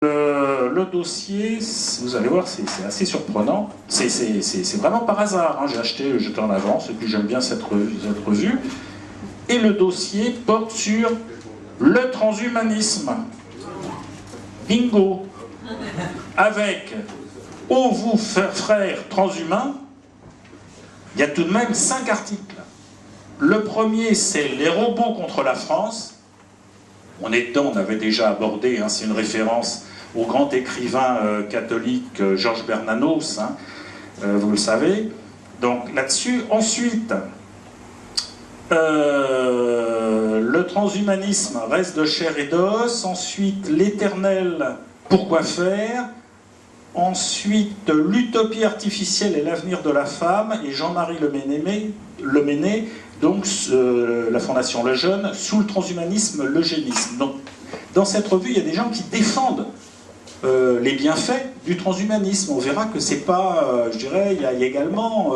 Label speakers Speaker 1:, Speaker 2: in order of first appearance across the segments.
Speaker 1: Le dossier, vous allez voir, c'est assez surprenant. C'est vraiment par hasard. Hein. J'ai acheté Jeté en avance, et puis j'aime bien cette revue. Et le dossier porte sur le transhumanisme. Bingo! Avec « Oh vous, frères transhumains », il y a tout de même 5 articles. Le premier, c'est « Les robots contre la France ». On est dedans, on avait déjà abordé, hein, c'est une référence au grand écrivain catholique Georges Bernanos, hein, vous le savez. Donc là-dessus, ensuite, le transhumanisme reste de chair et d'os, ensuite l'éternel pourquoi faire, ensuite l'utopie artificielle et l'avenir de la femme, et Jean-Marie Leméné, donc la Fondation Le Jeune, sous le transhumanisme, l'eugénisme. Donc dans cette revue, il y a des gens qui défendent les bienfaits du transhumanisme. On verra que c'est pas, je dirais, il y a également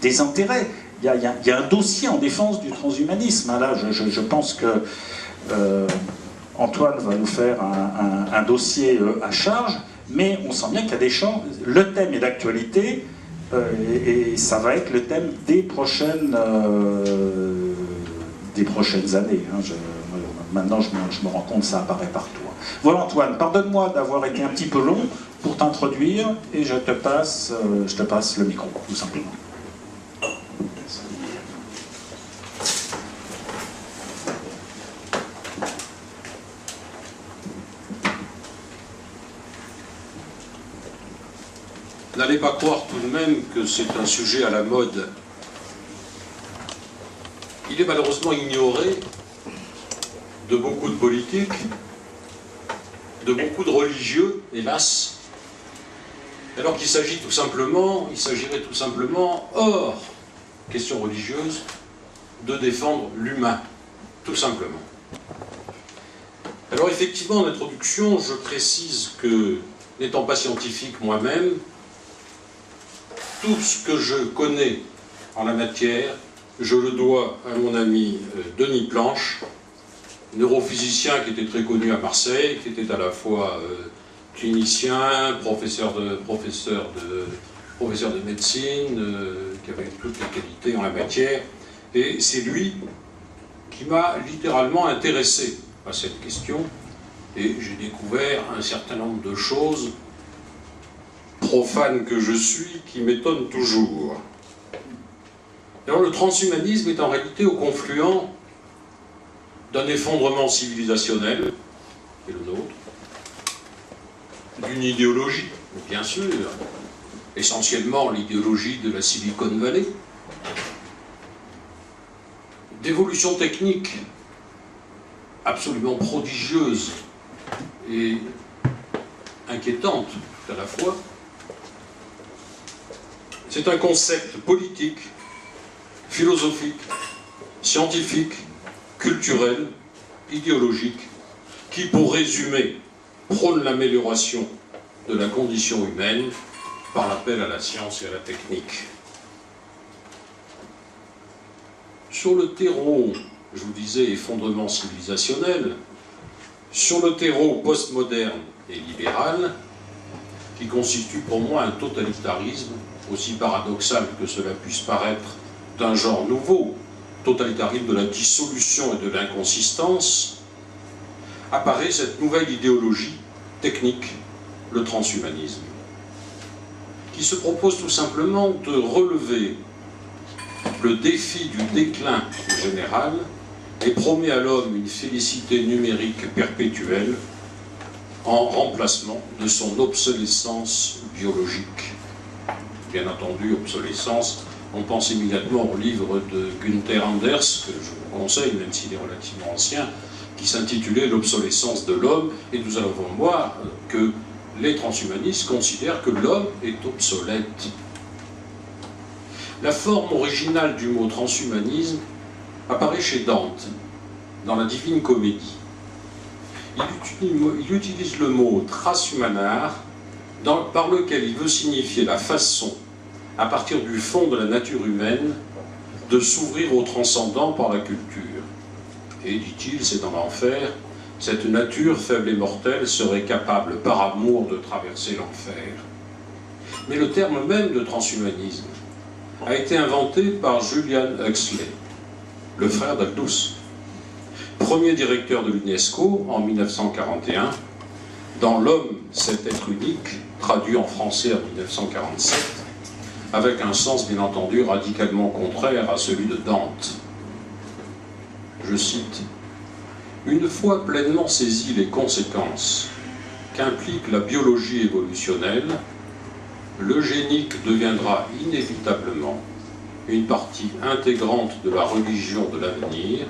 Speaker 1: des intérêts. Il y a un dossier en défense du transhumanisme. Là, je pense que Antoine va nous faire un dossier à charge, mais on sent bien qu'il y a des champs. Le thème est d'actualité, et ça va être le thème des prochaines années. Hein. Maintenant, je me rends compte que ça apparaît partout. Voilà Antoine, pardonne-moi d'avoir été un petit peu long pour t'introduire, et je te passe le micro, tout simplement.
Speaker 2: N'allez pas croire tout de même que c'est un sujet à la mode. Il est malheureusement ignoré de beaucoup de politiques, de beaucoup de religieux, hélas, alors qu'il s'agirait tout simplement, hors question religieuse, de défendre l'humain, tout simplement. Alors effectivement, en introduction, je précise que, n'étant pas scientifique moi-même, tout ce que je connais en la matière, je le dois à mon ami Denis Planche, neurophysicien qui était très connu à Marseille, qui était à la fois clinicien, professeur de médecine, qui avait toutes les qualités en la matière. Et c'est lui qui m'a littéralement intéressé à cette question. Et j'ai découvert un certain nombre de choses, profane que je suis, qui m'étonnent toujours. Alors le transhumanisme est en réalité au confluent d'un effondrement civilisationnel, qui est le nôtre, d'une idéologie, bien sûr, essentiellement l'idéologie de la Silicon Valley, d'évolution technique absolument prodigieuse et inquiétante tout à la fois. C'est un concept politique, philosophique, scientifique, culturel, idéologique, qui, pour résumer, prône l'amélioration de la condition humaine par l'appel à la science et à la technique. Sur le terreau, je vous disais, effondrement civilisationnel, sur le terreau postmoderne et libéral, qui constitue pour moi un totalitarisme, aussi paradoxal que cela puisse paraître, d'un genre nouveau, totalitarisme de la dissolution et de l'inconsistance, apparaît cette nouvelle idéologie technique, le transhumanisme, qui se propose tout simplement de relever le défi du déclin général et promet à l'homme une félicité numérique perpétuelle en remplacement de son obsolescence biologique. Bien entendu, obsolescence, on pense immédiatement au livre de Günther Anders, que je vous conseille, même s'il est relativement ancien, qui s'intitulait « L'obsolescence de l'homme », et nous allons voir que les transhumanistes considèrent que l'homme est obsolète. La forme originale du mot transhumanisme apparaît chez Dante, dans la Divine Comédie. Il utilise le mot transhumanar, par lequel il veut signifier la façon, à partir du fond de la nature humaine, de s'ouvrir au transcendant par la culture. Et, dit-il, c'est dans l'enfer cette nature faible et mortelle serait capable, par amour, de traverser l'enfer. Mais le terme même de transhumanisme a été inventé par Julian Huxley, le frère d'Aldous, premier directeur de l'UNESCO en 1941, dans L'homme, cet être unique, traduit en français en 1947, avec un sens bien entendu radicalement contraire à celui de Dante. Je cite, « Une fois pleinement saisies les conséquences qu'implique la biologie évolutionnelle, l'eugénique deviendra inévitablement une partie intégrante de la religion de l'avenir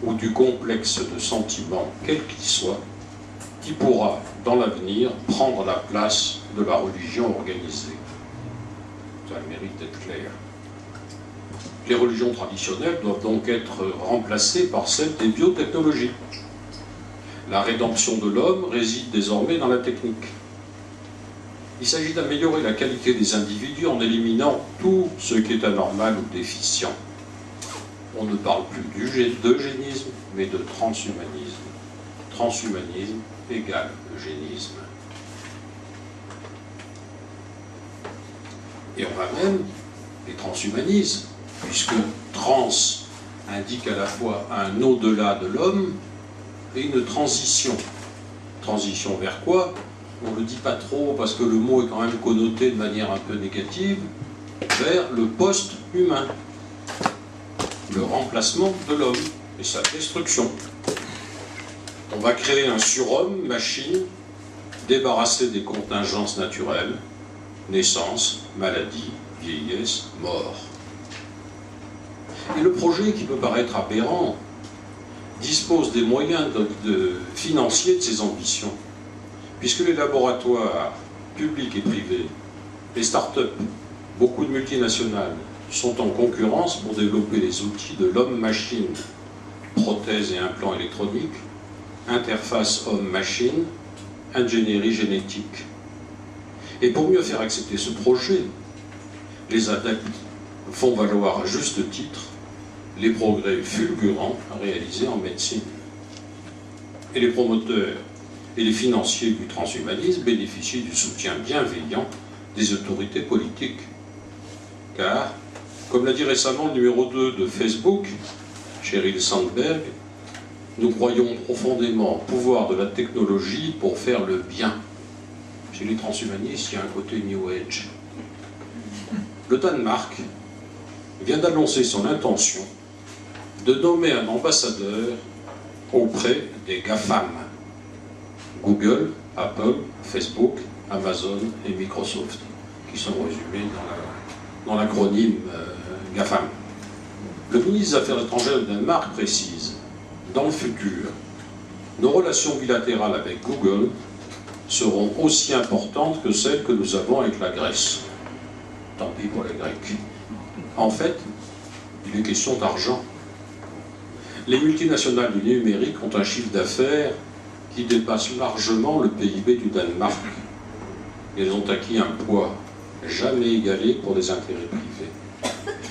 Speaker 2: ou du complexe de sentiments, quel qu'il soit, qui pourra, dans l'avenir, prendre la place de la religion organisée. » Ça a le mérite d'être clair. Les religions traditionnelles doivent donc être remplacées par celles des biotechnologies. La rédemption de l'homme réside désormais dans la technique. Il s'agit d'améliorer la qualité des individus en éliminant tout ce qui est anormal ou déficient. On ne parle plus d'eugénisme, mais de transhumanisme. Transhumanisme égale eugénisme. Et on va même les transhumaniser, puisque trans indique à la fois un au-delà de l'homme et une transition. Transition vers quoi? On ne le dit pas trop parce que le mot est quand même connoté de manière un peu négative, vers le post-humain, le remplacement de l'homme et sa destruction. On va créer un surhomme, machine, débarrassé des contingences naturelles, naissance, maladie, vieillesse, mort. Et le projet, qui peut paraître aberrant, dispose des moyens financiers de ses ambitions, puisque les laboratoires publics et privés, les start-up, beaucoup de multinationales, sont en concurrence pour développer les outils de l'homme-machine, prothèses et implants électroniques, interface homme-machine, ingénierie génétique. Et pour mieux faire accepter ce projet, les adeptes font valoir à juste titre les progrès fulgurants réalisés en médecine. Et les promoteurs et les financiers du transhumanisme bénéficient du soutien bienveillant des autorités politiques. Car, comme l'a dit récemment le numéro 2 de Facebook, Sheryl Sandberg, nous croyons profondément au pouvoir de la technologie pour faire le bien. Chez les transhumanistes, il y a un côté New Age. Le Danemark vient d'annoncer son intention de nommer un ambassadeur auprès des GAFAM. Google, Apple, Facebook, Amazon et Microsoft, qui sont résumés dans l'acronyme GAFAM. Le ministre des Affaires étrangères du Danemark précise: dans le futur, nos relations bilatérales avec Google seront aussi importantes que celles que nous avons avec la Grèce. Tant pis pour les Grecs. En fait, il est question d'argent. Les multinationales du numérique ont un chiffre d'affaires qui dépasse largement le PIB du Danemark. Elles ont acquis un poids jamais égalé pour des intérêts privés.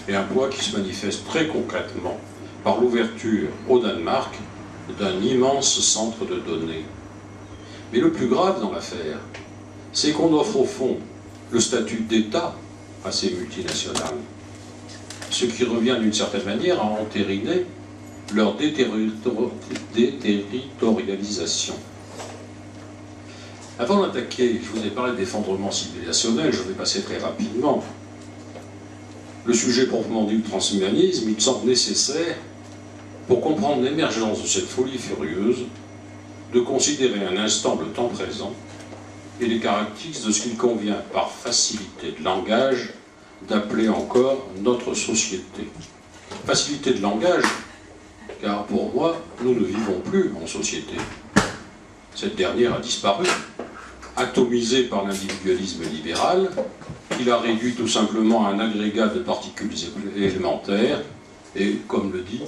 Speaker 2: Et un poids qui se manifeste très concrètement par l'ouverture au Danemark d'un immense centre de données. Mais le plus grave dans l'affaire, c'est qu'on offre au fond le statut d'État à ces multinationales, ce qui revient d'une certaine manière à entériner leur déterritorialisation. Avant d'attaquer, je vous ai parlé d'effondrement civilisationnel, je vais passer très rapidement. Le sujet proprement dit du transhumanisme, il me semble nécessaire, pour comprendre l'émergence de cette folie furieuse, de considérer un instant le temps présent et les caractéristiques de ce qu'il convient, par facilité de langage, d'appeler encore notre société. Facilité de langage, car pour moi, nous ne vivons plus en société. Cette dernière a disparu, atomisée par l'individualisme libéral, qui l'a réduit tout simplement à un agrégat de particules élémentaires, et, comme le dit,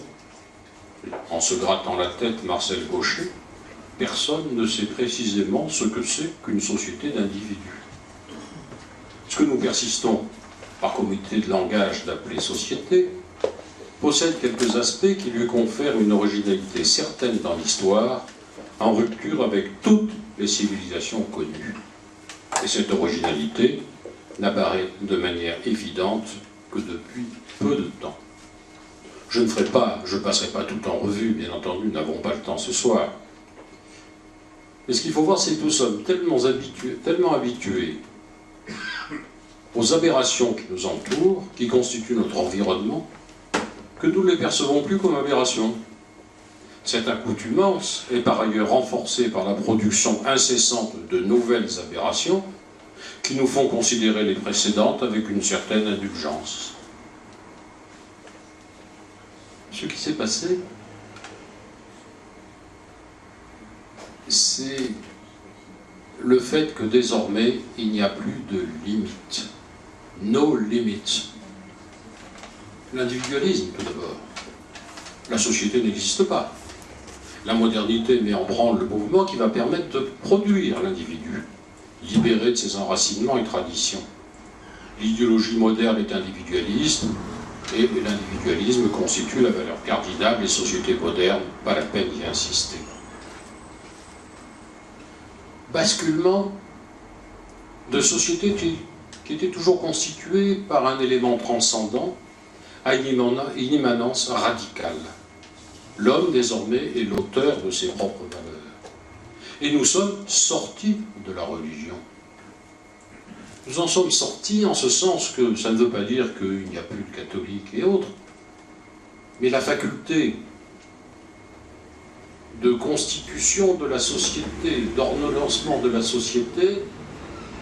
Speaker 2: en se grattant la tête, Marcel Gauchet, personne ne sait précisément ce que c'est qu'une société d'individus. Ce que nous persistons, par comité de langage d'appeler société, possède quelques aspects qui lui confèrent une originalité certaine dans l'histoire en rupture avec toutes les civilisations connues. Et cette originalité n'apparaît de manière évidente que depuis peu de temps. Je ne passerai pas tout en revue, bien entendu, nous n'avons pas le temps ce soir. Mais ce qu'il faut voir, c'est que nous sommes tellement habitués aux aberrations qui nous entourent, qui constituent notre environnement, que nous ne les percevons plus comme aberrations. Cette accoutumance est par ailleurs renforcée par la production incessante de nouvelles aberrations qui nous font considérer les précédentes avec une certaine indulgence. Ce qui s'est passé, c'est le fait que désormais, il n'y a plus de limites. No limits. L'individualisme, tout d'abord. La société n'existe pas. La modernité met en branle le mouvement qui va permettre de produire l'individu, libéré de ses enracinements et traditions. L'idéologie moderne est individualiste, et l'individualisme constitue la valeur cardinale des sociétés modernes, pas la peine d'y insister. Basculement de sociétés qui étaient toujours constituées par un élément transcendant à une immanence radicale. L'homme, désormais, est l'auteur de ses propres valeurs. Et nous sommes sortis de la religion. Nous en sommes sortis en ce sens que ça ne veut pas dire qu'il n'y a plus de catholiques et autres, mais la faculté de constitution de la société, d'ordonnancement de la société,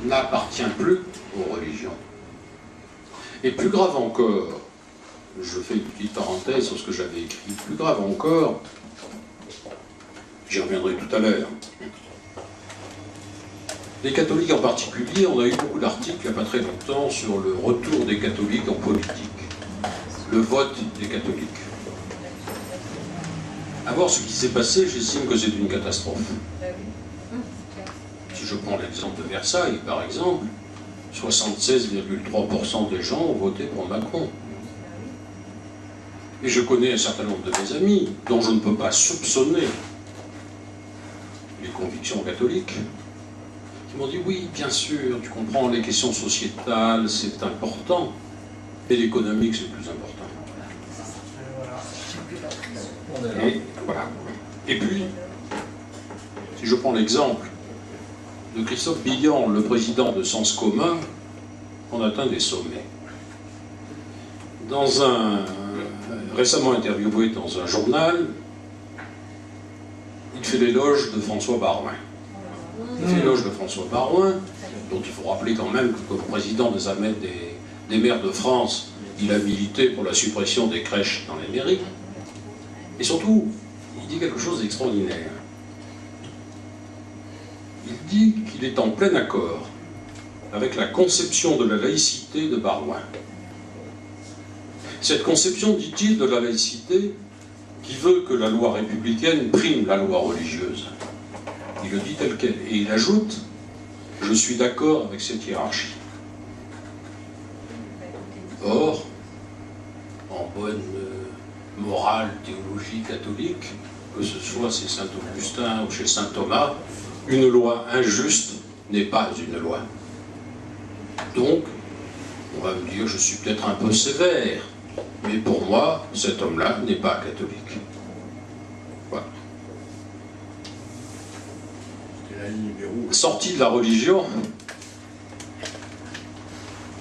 Speaker 2: n'appartient plus aux religions. Et plus grave encore, je fais une petite parenthèse sur ce que j'avais écrit, plus grave encore, j'y reviendrai tout à l'heure. Les catholiques en particulier, on a eu beaucoup d'articles il n'y a pas très longtemps sur le retour des catholiques en politique, le vote des catholiques. À voir ce qui s'est passé, j'estime que c'est une catastrophe. Si je prends l'exemple de Versailles, par exemple, 76,3% des gens ont voté pour Macron. Et je connais un certain nombre de mes amis, dont je ne peux pas soupçonner les convictions catholiques, qui m'ont dit « oui, bien sûr, tu comprends, les questions sociétales, c'est important, et l'économique, c'est plus important. » Et voilà. Et puis, si je prends l'exemple de Christophe Billan, le président de Sens Commun, on atteint des sommets. Récemment interviewé dans un journal, il fait l'éloge de François Baroin. Il fait l'éloge de François Baroin, dont il faut rappeler quand même que comme président des maires de France, il a milité pour la suppression des crèches dans les mairies. Et surtout, il dit quelque chose d'extraordinaire. Il dit qu'il est en plein accord avec la conception de la laïcité de Baroin. Cette conception, dit-il, de la laïcité qui veut que la loi républicaine prime la loi religieuse. Il le dit tel quel. Et il ajoute « Je suis d'accord avec cette hiérarchie ». Or, en bonne morale, théologie catholique, que ce soit chez Saint-Augustin ou chez saint Thomas, une loi injuste n'est pas une loi. Donc, on va me dire, je suis peut-être un peu sévère, mais pour moi, cet homme-là n'est pas catholique. Voilà. Sorti de la religion,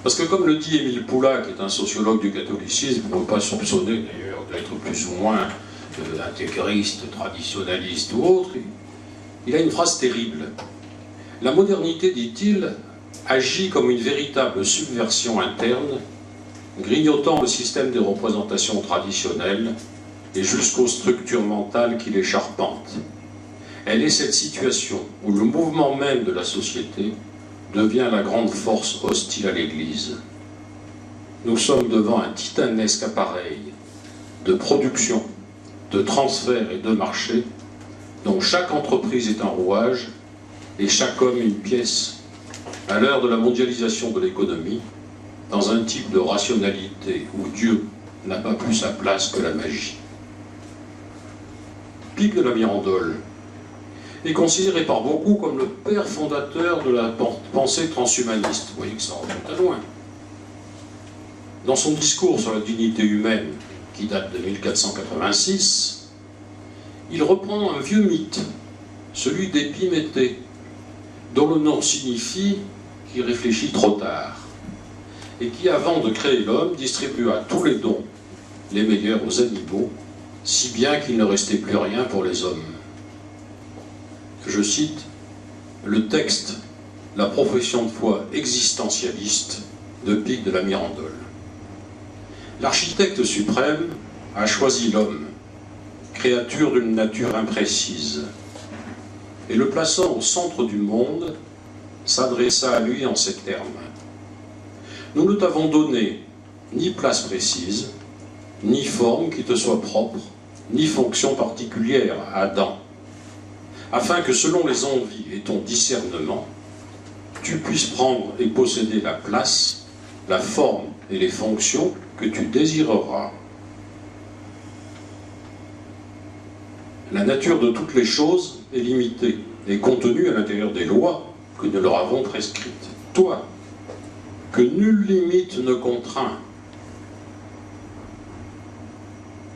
Speaker 2: parce que comme le dit Émile Poula, qui est un sociologue du catholicisme, on ne peut pas soupçonner d'ailleurs d'être plus ou moins intégriste, traditionnaliste ou autre, il a une phrase terrible. La modernité, dit-il, agit comme une véritable subversion interne, grignotant le système des représentations traditionnelles et jusqu'aux structures mentales qui les charpentent. Elle est cette situation où le mouvement même de la société devient la grande force hostile à l'Église. Nous sommes devant un titanesque appareil de production, de transfert et de marché, dont chaque entreprise est un rouage et chaque homme une pièce, à l'heure de la mondialisation de l'économie, dans un type de rationalité où Dieu n'a pas plus sa place que la magie. Pic de la Mirandole. est considéré par beaucoup comme le père fondateur de la pensée transhumaniste. Vous voyez que ça remonte à loin. Dans son discours sur la dignité humaine, qui date de 1486, il reprend un vieux mythe, celui d'Épiméthée, dont le nom signifie qu'il réfléchit trop tard, et qui, avant de créer l'homme, distribua tous les dons, les meilleurs aux animaux, si bien qu'il ne restait plus rien pour les hommes. Je cite le texte « La profession de foi existentialiste » de Pic de la Mirandole. L'architecte suprême a choisi l'homme, créature d'une nature imprécise, et le plaçant au centre du monde, s'adressa à lui en ces termes. Nous ne t'avons donné ni place précise, ni forme qui te soit propre, ni fonction particulière, Adam, afin que selon les envies et ton discernement, tu puisses prendre et posséder la place, la forme et les fonctions que tu désireras. La nature de toutes les choses est limitée et contenue à l'intérieur des lois que nous leur avons prescrites. Toi, que nulle limite ne contraint,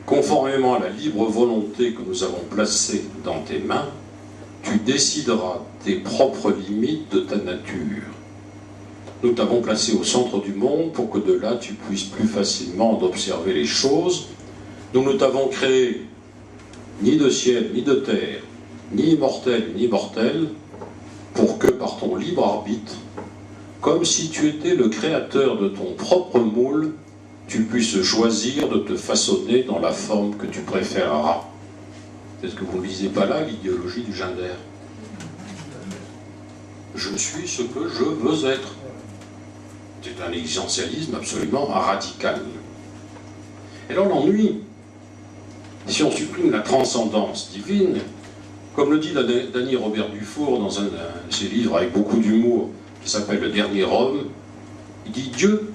Speaker 2: conformément à la libre volonté que nous avons placée dans tes mains, tu décideras tes propres limites de ta nature. Nous t'avons placé au centre du monde pour que de là tu puisses plus facilement observer les choses. Nous ne t'avons créé ni de ciel ni de terre, ni immortel ni mortel, pour que par ton libre arbitre, comme si tu étais le créateur de ton propre moule, tu puisses choisir de te façonner dans la forme que tu préféreras. Est-ce que vous ne lisez pas là l'idéologie du gender? Je suis ce que je veux être. C'est un existentialisme absolument radical. Et alors l'ennui, si on supprime la transcendance divine, comme le dit Danny Robert Dufour dans un de ses livres avec beaucoup d'humour, qui s'appelle Le Dernier Homme, il dit Dieu,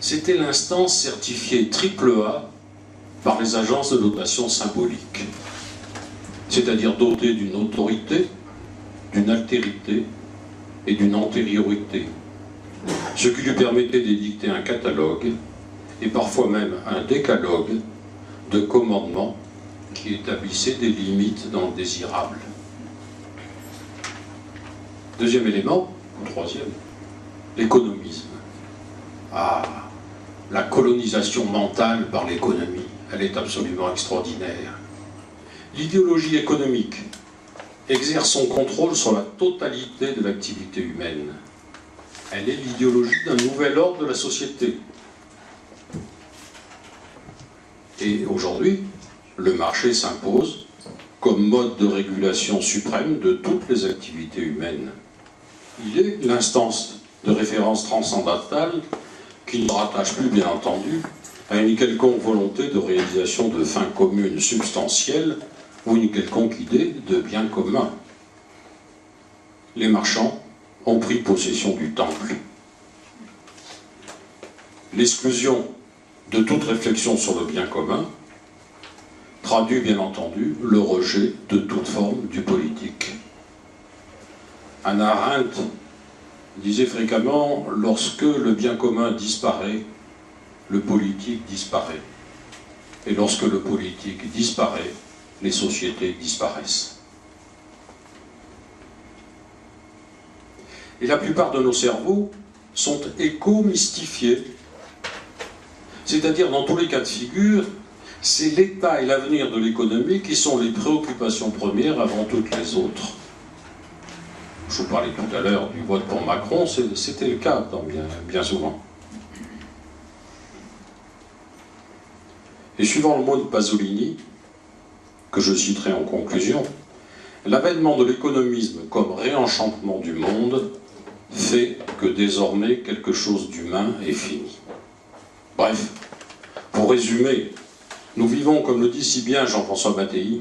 Speaker 2: c'était l'instance certifiée AAA par les agences de notation symbolique, c'est-à-dire dotée d'une autorité, d'une altérité et d'une antériorité, ce qui lui permettait d'édicter un catalogue et parfois même un décalogue de commandements qui établissait des limites dans le désirable. Deuxième élément, ou troisième, l'économisme. Ah, la colonisation mentale par l'économie, elle est absolument extraordinaire. L'idéologie économique exerce son contrôle sur la totalité de l'activité humaine. Elle est l'idéologie d'un nouvel ordre de la société. Et aujourd'hui, le marché s'impose comme mode de régulation suprême de toutes les activités humaines. Il est l'instance de référence transcendantale qui ne rattache plus, bien entendu, à une quelconque volonté de réalisation de fins communes substantielles ou une quelconque idée de bien commun. Les marchands ont pris possession du temple. L'exclusion de toute réflexion sur le bien commun traduit bien entendu le rejet de toute forme du politique. Hannah Arendt disait fréquemment, lorsque le bien commun disparaît, le politique disparaît. Et lorsque le politique disparaît, les sociétés disparaissent. Et la plupart de nos cerveaux sont éco-mystifiés. C'est-à-dire, dans tous les cas de figure, c'est l'état et l'avenir de l'économie qui sont les préoccupations premières avant toutes les autres. Je vous parlais tout à l'heure du vote pour Macron, c'était le cas bien souvent. Et suivant le mot de Pasolini, que je citerai en conclusion, l'avènement de l'économisme comme réenchantement du monde fait que désormais quelque chose d'humain est fini. Bref, pour résumer, nous vivons, comme le dit si bien Jean-François Mattei,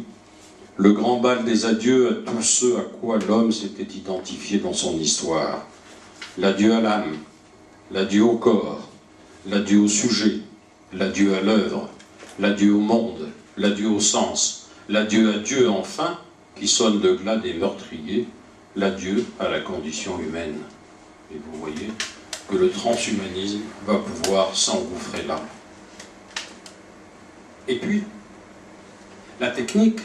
Speaker 2: le grand bal des adieux à tous ceux à quoi l'homme s'était identifié dans son histoire. L'adieu à l'âme, l'adieu au corps, l'adieu au sujet, l'adieu à l'œuvre, l'adieu au monde, l'adieu au sens, l'adieu à Dieu enfin, qui sonne le glas des meurtriers, l'adieu à la condition humaine. Et vous voyez que le transhumanisme va pouvoir s'engouffrer là. Et puis, la technique,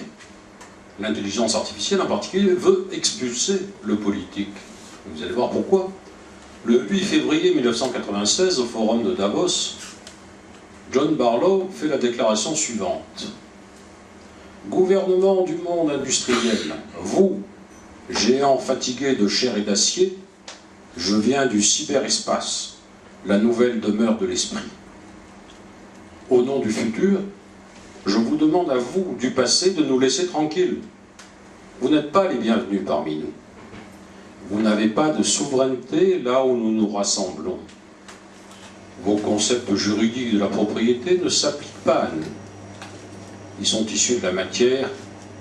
Speaker 2: l'intelligence artificielle en particulier, veut expulser le politique. Vous allez voir pourquoi. Le 8 février 1996, au forum de Davos, John Barlow fait la déclaration suivante. Gouvernement du monde industriel, vous, géants fatigués de chair et d'acier, je viens du cyberespace, la nouvelle demeure de l'esprit. Au nom du futur, je vous demande à vous, du passé, de nous laisser tranquilles. Vous n'êtes pas les bienvenus parmi nous. Vous n'avez pas de souveraineté là où nous nous rassemblons. Vos concepts juridiques de la propriété ne s'appliquent pas à nous. Ils sont issus de la matière,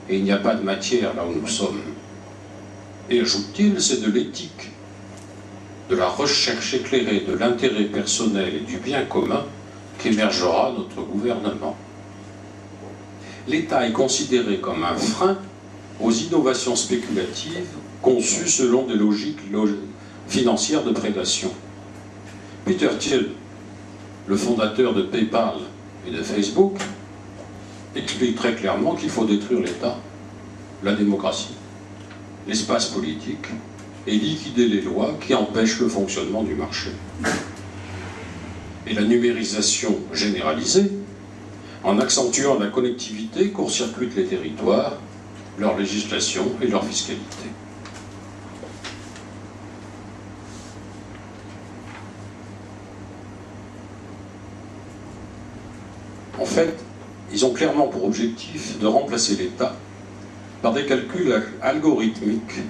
Speaker 2: et il n'y a pas de matière là où nous sommes. Et ajoute-t-il, c'est de l'éthique, de la recherche éclairée de l'intérêt personnel et du bien commun qu'émergera notre gouvernement. L'État est considéré comme un frein aux innovations spéculatives conçues selon des logiques financières de prédation. Peter Thiel, le fondateur de PayPal et de Facebook, explique très clairement qu'il faut détruire l'État, la démocratie, l'espace politique et liquider les lois qui empêchent le fonctionnement du marché. Et la numérisation généralisée, en accentuant la connectivité, court-circuite les territoires, leur législation et leur fiscalité. En fait, ils ont clairement pour objectif de remplacer l'État par des calculs algorithmiques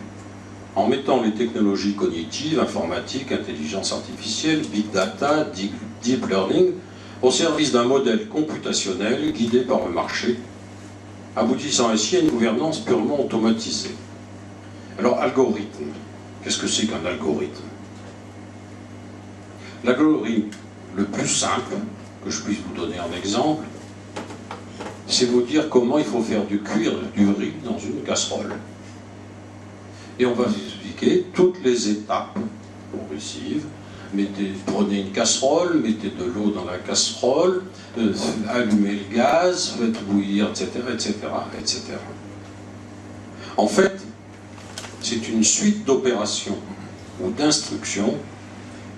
Speaker 2: en mettant les technologies cognitives, informatiques, intelligence artificielle, big data, deep learning au service d'un modèle computationnel guidé par le marché, aboutissant ainsi à une gouvernance purement automatisée. Alors, algorithme, qu'est-ce que c'est qu'un algorithme? L'algorithme le plus simple que je puisse vous donner en exemple, c'est vous dire comment il faut faire du cuire du riz dans une casserole. Et on va vous expliquer toutes les étapes progressives. Prenez une casserole, mettez de l'eau dans la casserole, allumez le gaz, faites bouillir, etc., etc., etc. En fait, c'est une suite d'opérations ou d'instructions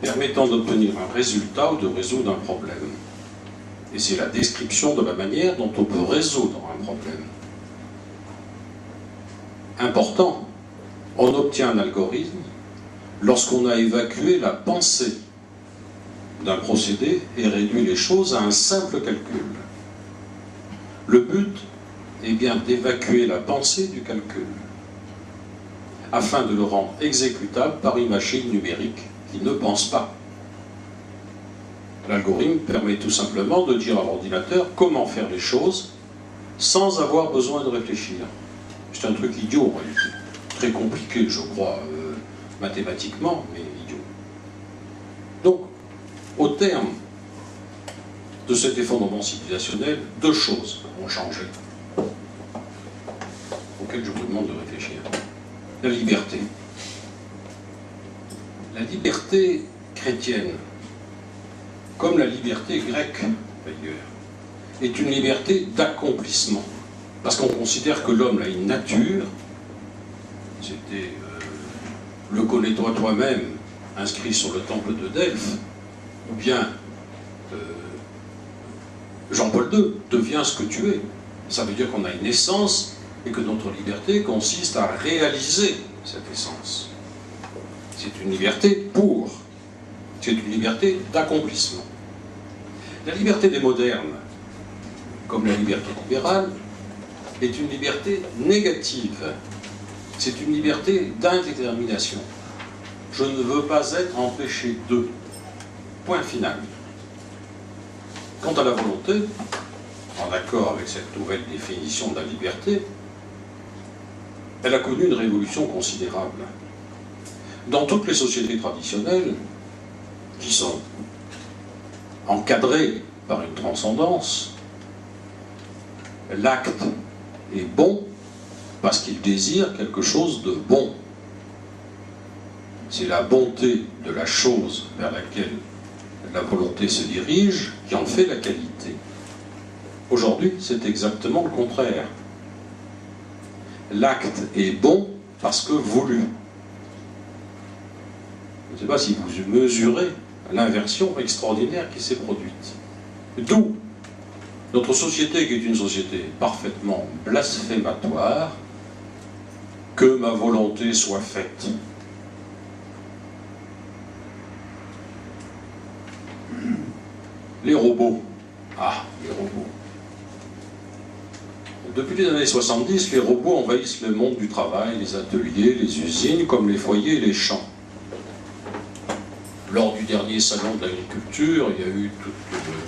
Speaker 2: permettant d'obtenir un résultat ou de résoudre un problème. Et c'est la description de la manière dont on peut résoudre un problème. Important, on obtient un algorithme lorsqu'on a évacué la pensée d'un procédé et réduit les choses à un simple calcul. Le but est bien d'évacuer la pensée du calcul, afin de le rendre exécutable par une machine numérique qui ne pense pas. L'algorithme permet tout simplement de dire à l'ordinateur comment faire les choses sans avoir besoin de réfléchir. C'est un truc idiot, en réalité. Très compliqué, je crois, mathématiquement, mais idiot. Donc, au terme de cet effondrement civilisationnel, deux choses ont changé, auxquelles je vous demande de réfléchir. La liberté. La liberté chrétienne, comme la liberté grecque d'ailleurs, est une liberté d'accomplissement. Parce qu'on considère que l'homme a une nature, c'était le connais-toi toi-même, inscrit sur le temple de Delphes, ou bien Jean-Paul II, deviens ce que tu es. Ça veut dire qu'on a une essence et que notre liberté consiste à réaliser cette essence. C'est une liberté pour, c'est une liberté d'accomplissement. La liberté des modernes, comme la liberté libérale, est une liberté négative. C'est une liberté d'indétermination. Je ne veux pas être empêché de. Point final. Quant à la volonté, en accord avec cette nouvelle définition de la liberté, elle a connu une révolution considérable. Dans toutes les sociétés traditionnelles, qui sont encadrées par une transcendance, l'acte est bon parce qu'ils désirent quelque chose de bon. C'est la bonté de la chose vers laquelle la volonté se dirige qui en fait la qualité. Aujourd'hui, c'est exactement le contraire. L'acte est bon parce que voulu. Je ne sais pas si vous mesurez l'inversion extraordinaire qui s'est produite. D'où notre société, qui est une société parfaitement blasphématoire, que ma volonté soit faite. Les robots. Ah, les robots. Depuis les années 70, les robots envahissent le monde du travail, les ateliers, les usines, comme les foyers et les champs. Lors du dernier salon de l'agriculture, il y a eu toute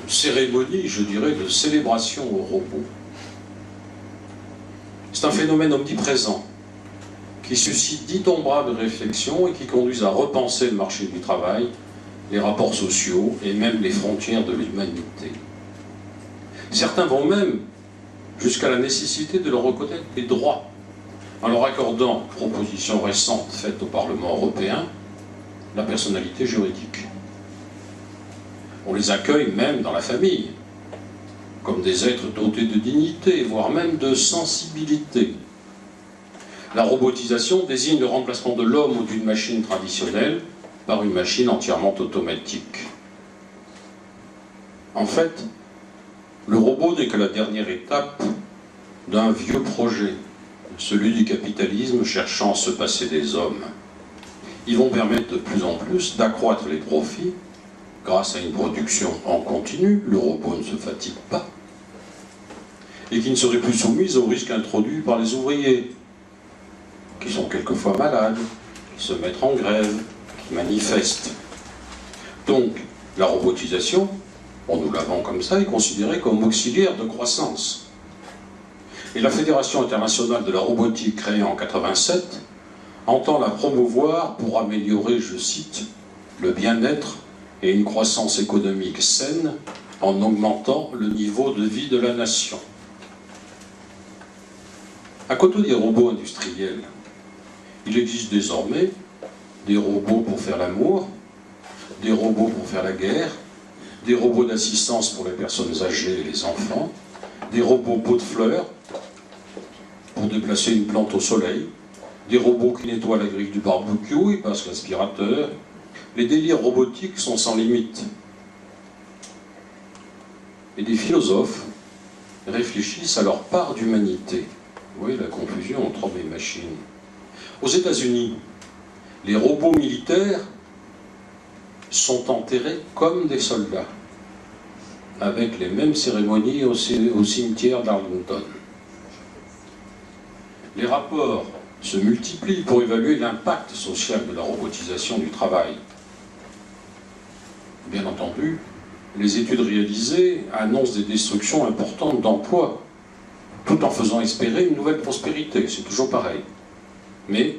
Speaker 2: une cérémonie, je dirais, de célébration aux robots. C'est un phénomène omniprésent qui suscite d'innombrables réflexions et qui conduisent à repenser le marché du travail, les rapports sociaux et même les frontières de l'humanité. Certains vont même jusqu'à la nécessité de leur reconnaître des droits, en leur accordant, proposition récente faite au Parlement européen, la personnalité juridique. On les accueille même dans la famille, comme des êtres dotés de dignité, voire même de sensibilité. La robotisation désigne le remplacement de l'homme ou d'une machine traditionnelle par une machine entièrement automatique. En fait, le robot n'est que la dernière étape d'un vieux projet, celui du capitalisme cherchant à se passer des hommes. Ils vont permettre de plus en plus d'accroître les profits grâce à une production en continu, le robot ne se fatigue pas, et qui ne serait plus soumise aux risques introduits par les ouvriers, qui sont quelquefois malades, qui se mettent en grève, qui manifestent. Donc, la robotisation, nous l'avons comme ça, est considérée comme auxiliaire de croissance. Et la Fédération internationale de la robotique, créée en 1987, entend la promouvoir pour améliorer, je cite, le bien-être et une croissance économique saine en augmentant le niveau de vie de la nation. À côté des robots industriels, il existe désormais des robots pour faire l'amour, des robots pour faire la guerre, des robots d'assistance pour les personnes âgées et les enfants, des robots pots de fleurs pour déplacer une plante au soleil, des robots qui nettoient la grille du barbecue et passent l'aspirateur. Les délires robotiques sont sans limite. Et des philosophes réfléchissent à leur part d'humanité. Vous voyez la confusion entre hommes et machines. Aux États-Unis, les robots militaires sont enterrés comme des soldats, avec les mêmes cérémonies au cimetière d'Arlington. Les rapports se multiplient pour évaluer l'impact social de la robotisation du travail. Bien entendu, les études réalisées annoncent des destructions importantes d'emplois, tout en faisant espérer une nouvelle prospérité. C'est toujours pareil. Mais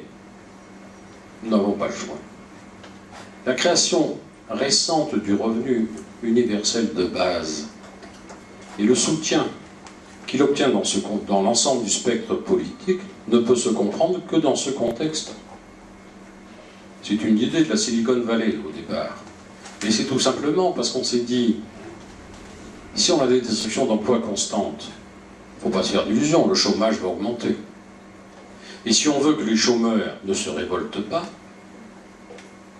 Speaker 2: nous n'avons pas le choix. La création récente du revenu universel de base et le soutien qu'il obtient dans l'ensemble du spectre politique ne peut se comprendre que dans ce contexte. C'est une idée de la Silicon Valley au départ. Et c'est tout simplement parce qu'on s'est dit, si on a des destructions d'emplois constantes, il ne faut pas se faire d'illusions, le chômage va augmenter. Et si on veut que les chômeurs ne se révoltent pas,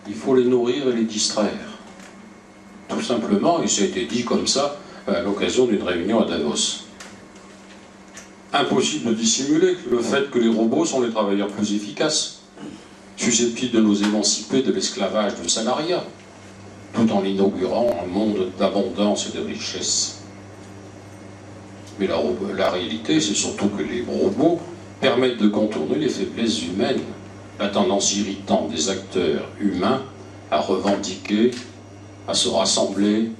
Speaker 2: il faut les nourrir et les distraire. Tout simplement, et ça a été dit comme ça à l'occasion d'une réunion à Davos. Impossible de dissimuler le fait que les robots sont les travailleurs plus efficaces, susceptibles de nous émanciper de l'esclavage du salariat, tout en inaugurant un monde d'abondance et de richesse. Mais la réalité, c'est surtout que les robots permettent de contourner les faiblesses humaines, la tendance irritante des acteurs humains à revendiquer, à se rassembler,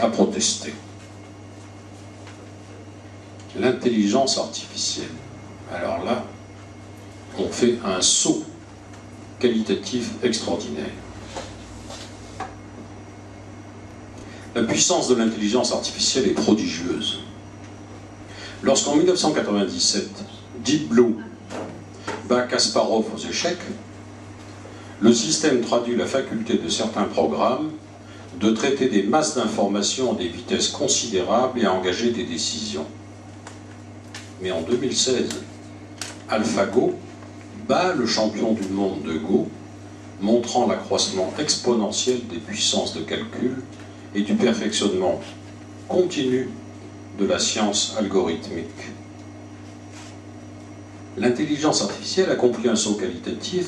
Speaker 2: à protester. L'intelligence artificielle. Alors là, on fait un saut qualitatif extraordinaire. La puissance de l'intelligence artificielle est prodigieuse. Lorsqu'en 1997, Deep Blue bat Kasparov aux échecs, le système traduit la faculté de certains programmes de traiter des masses d'informations à des vitesses considérables et à engager des décisions. Mais en 2016, AlphaGo bat le champion du monde de Go, montrant l'accroissement exponentiel des puissances de calcul et du perfectionnement continu de la science algorithmique. L'intelligence artificielle accomplit un saut qualitatif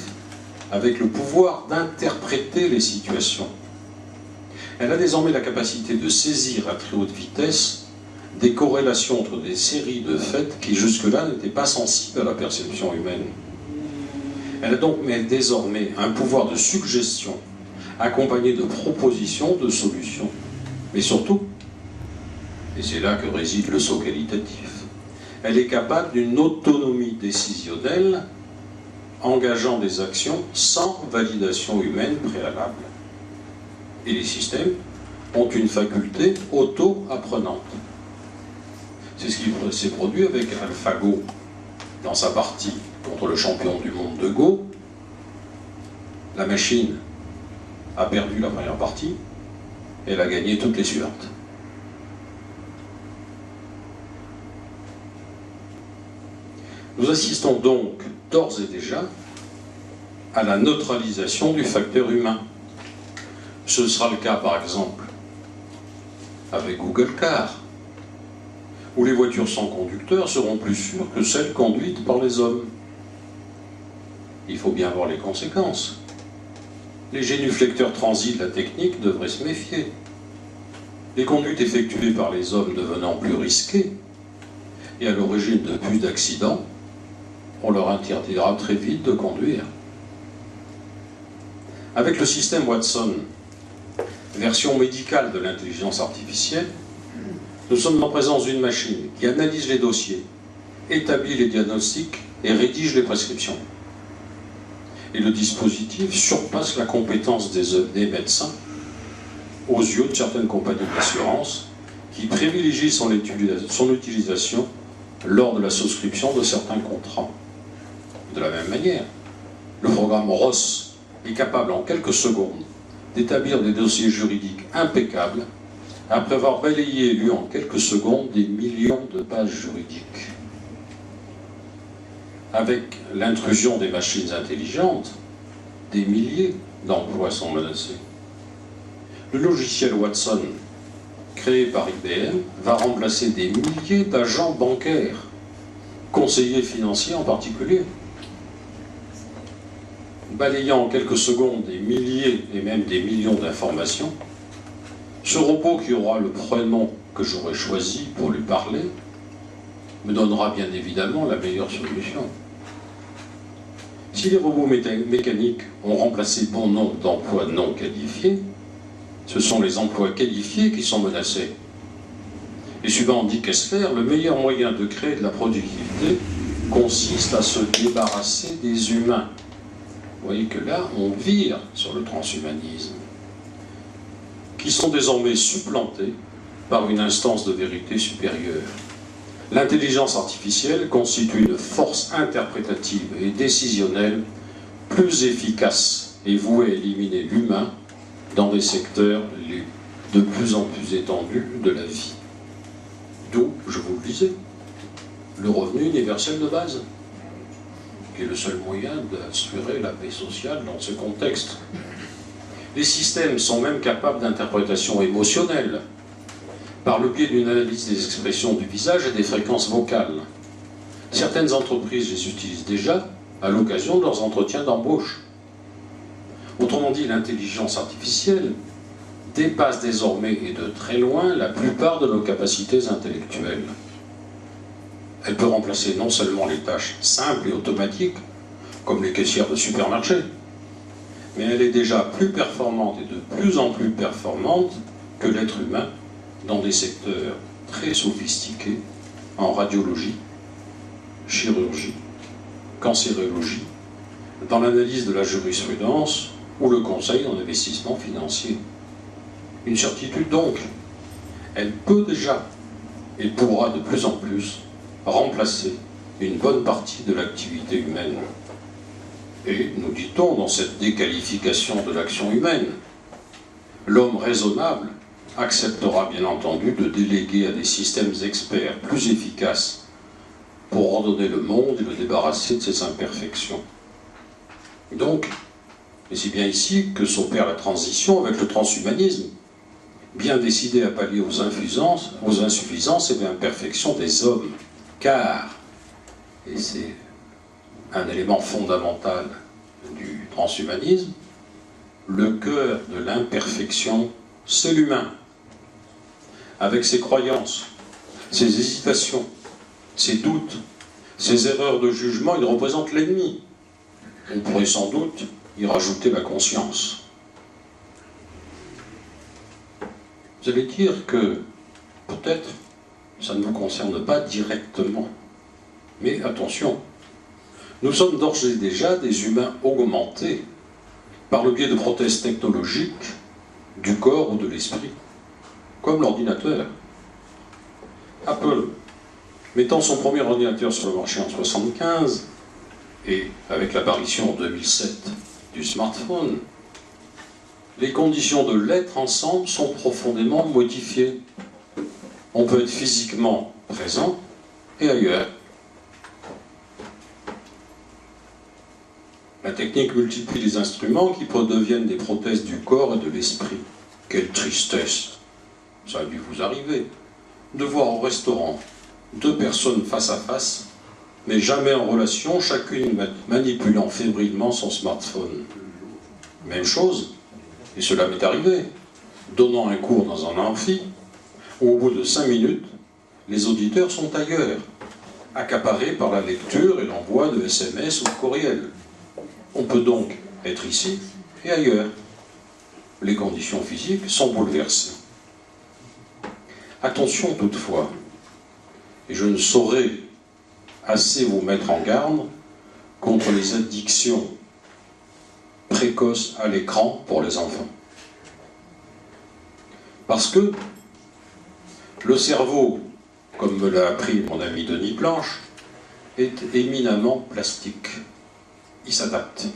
Speaker 2: avec le pouvoir d'interpréter les situations. Elle a désormais la capacité de saisir à très haute vitesse des corrélations entre des séries de faits qui jusque-là n'étaient pas sensibles à la perception humaine. Elle a donc désormais un pouvoir de suggestion accompagné de propositions, de solutions, mais surtout, et c'est là que réside le saut qualitatif, elle est capable d'une autonomie décisionnelle engageant des actions sans validation humaine préalable. Et les systèmes ont une faculté auto-apprenante. C'est ce qui s'est produit avec AlphaGo dans sa partie contre le champion du monde de Go. La machine a perdu la première partie, et elle a gagné toutes les suivantes. Nous assistons donc d'ores et déjà à la neutralisation du facteur humain. Ce sera le cas par exemple avec Google Car, où les voitures sans conducteur seront plus sûres que celles conduites par les hommes. Il faut bien voir les conséquences. Les génuflecteurs transis de la technique devraient se méfier. Les conduites effectuées par les hommes devenant plus risquées et à l'origine de plus d'accidents, on leur interdira très vite de conduire. Avec le système Watson, version médicale de l'intelligence artificielle, nous sommes en présence d'une machine qui analyse les dossiers, établit les diagnostics et rédige les prescriptions. Et le dispositif surpasse la compétence des médecins aux yeux de certaines compagnies d'assurance qui privilégient son utilisation lors de la souscription de certains contrats. De la même manière, le programme Ross est capable en quelques secondes d'établir des dossiers juridiques impeccables après avoir balayé et lu en quelques secondes des millions de pages juridiques. Avec l'intrusion des machines intelligentes, des milliers d'emplois sont menacés. Le logiciel Watson, créé par IBM, va remplacer des milliers d'agents bancaires, conseillers financiers en particulier. Balayant en quelques secondes des milliers et même des millions d'informations, ce robot qui aura le prénom que j'aurai choisi pour lui parler me donnera bien évidemment la meilleure solution. Si les robots mécaniques ont remplacé bon nombre d'emplois non qualifiés, ce sont les emplois qualifiés qui sont menacés. Et suivant Andy Kessler, le meilleur moyen de créer de la productivité consiste à se débarrasser des humains. Vous voyez que là, on vire sur le transhumanisme, qui sont désormais supplantés par une instance de vérité supérieure. L'intelligence artificielle constitue une force interprétative et décisionnelle plus efficace et vouée à éliminer l'humain dans des secteurs de plus en plus étendus de la vie. D'où, je vous le disais, le revenu universel de base, qui est le seul moyen d'assurer la paix sociale dans ce contexte. Les systèmes sont même capables d'interprétation émotionnelle, par le biais d'une analyse des expressions du visage et des fréquences vocales. Certaines entreprises les utilisent déjà à l'occasion de leurs entretiens d'embauche. Autrement dit, l'intelligence artificielle dépasse désormais et de très loin la plupart de nos capacités intellectuelles. Elle peut remplacer non seulement les tâches simples et automatiques, comme les caissières de supermarché, mais elle est déjà plus performante et de plus en plus performante que l'être humain dans des secteurs très sophistiqués en radiologie, chirurgie, cancérologie, dans l'analyse de la jurisprudence ou le conseil en investissement financier. Une certitude donc, elle peut déjà et pourra de plus en plus remplacer une bonne partie de l'activité humaine. Et, nous dit-on, dans cette déqualification de l'action humaine, l'homme raisonnable acceptera bien entendu de déléguer à des systèmes experts plus efficaces pour ordonner le monde et le débarrasser de ses imperfections. Donc, et c'est bien ici que s'opère la transition avec le transhumanisme, bien décidé à pallier aux insuffisances et aux imperfections des hommes. Car, et c'est un élément fondamental du transhumanisme, le cœur de l'imperfection, c'est l'humain. Avec ses croyances, ses hésitations, ses doutes, ses erreurs de jugement, il représente l'ennemi. On pourrait sans doute y rajouter la conscience. Vous allez dire que, peut-être, ça ne vous concerne pas directement. Mais attention, nous sommes d'ores et déjà des humains augmentés par le biais de prothèses technologiques du corps ou de l'esprit, comme l'ordinateur. Apple, mettant son premier ordinateur sur le marché en 1975, et avec l'apparition en 2007 du smartphone, les conditions de l'être ensemble sont profondément modifiées. On peut être physiquement présent et ailleurs. La technique multiplie les instruments qui deviennent des prothèses du corps et de l'esprit. Quelle tristesse! Ça a dû vous arriver de voir au restaurant deux personnes face à face, mais jamais en relation, chacune manipulant fébrilement son smartphone. Même chose, et cela m'est arrivé, donnant un cours dans un amphi, où au bout de 5 minutes, les auditeurs sont ailleurs, accaparés par la lecture et l'envoi de SMS ou de courriel. On peut donc être ici et ailleurs. Les conditions physiques sont bouleversées. Attention toutefois, et je ne saurais assez vous mettre en garde contre les addictions précoces à l'écran pour les enfants. Parce que le cerveau, comme me l'a appris mon ami Denis Planche, est éminemment plastique. Il s'adapte.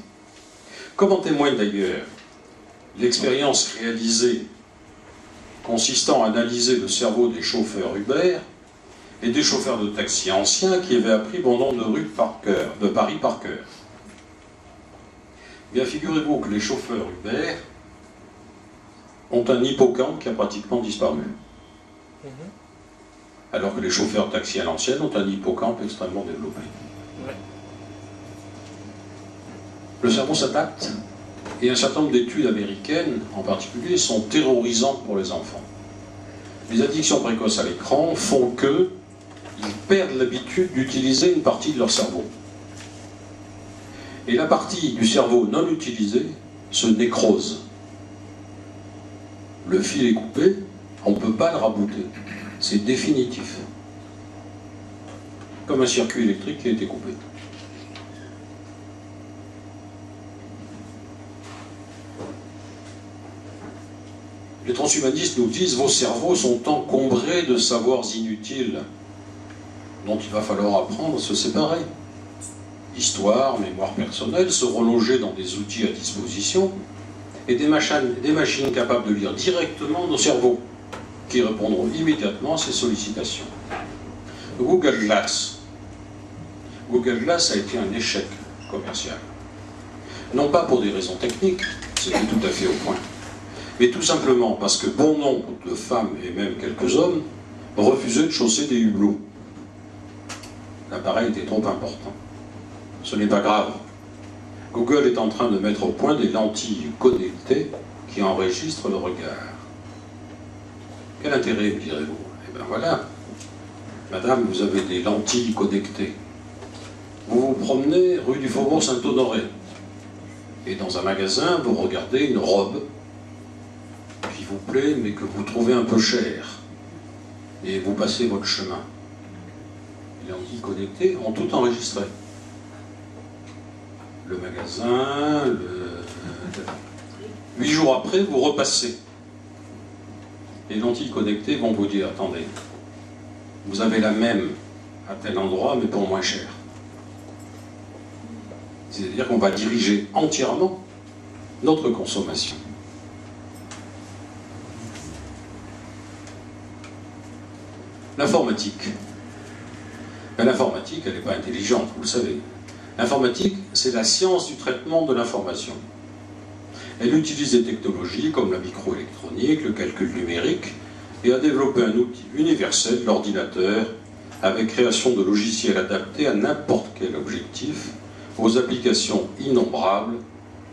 Speaker 2: Comme en témoigne d'ailleurs l'expérience réalisée consistant à analyser le cerveau des chauffeurs Uber et des chauffeurs de taxi anciens qui avaient appris bon nombre de rues de Paris par cœur. Bien, figurez-vous que les chauffeurs Uber ont un hippocampe qui a pratiquement disparu. Alors que les chauffeurs de taxi à l'ancienne ont un hippocampe extrêmement développé. Ouais. Le cerveau s'adapte, et un certain nombre d'études américaines, en particulier, sont terrorisantes pour les enfants. Les addictions précoces à l'écran font qu'ils perdent l'habitude d'utiliser une partie de leur cerveau. Et la partie du cerveau non utilisée se nécrose. Le fil est coupé, on ne peut pas le rabouter. C'est définitif. Comme un circuit électrique qui a été coupé. Les transhumanistes nous disent « Vos cerveaux sont encombrés de savoirs inutiles dont il va falloir apprendre à se séparer. Histoire, mémoire personnelle, se reloger dans des outils à disposition et des machines capables de lire directement nos cerveaux qui répondront immédiatement à ces sollicitations. » Google Glass a été un échec commercial. Non pas pour des raisons techniques, c'était tout à fait au point, mais tout simplement parce que bon nombre de femmes et même quelques hommes refusaient de chausser des hublots. L'appareil était trop important. Ce n'est pas grave. Google est en train de mettre au point des lentilles connectées qui enregistrent le regard. Quel intérêt, me direz-vous? Eh bien voilà, madame, vous avez des lentilles connectées. Vous vous promenez rue du Faubourg Saint-Honoré, et dans un magasin, vous regardez une robe qui vous plaît, mais que vous trouvez un peu chère, et vous passez votre chemin. Les lentilles connectées ont tout enregistré. Le magasin, 8 jours après, vous repassez. Les lentilles connectées vont vous dire, attendez, vous avez la même à tel endroit, mais pour moins cher. C'est-à-dire qu'on va diriger entièrement notre consommation. L'informatique. Ben, l'informatique, elle n'est pas intelligente, vous le savez. L'informatique, c'est la science du traitement de l'information. Elle utilise des technologies comme la microélectronique, le calcul numérique, et a développé un outil universel, l'ordinateur, avec création de logiciels adaptés à n'importe quel objectif, aux applications innombrables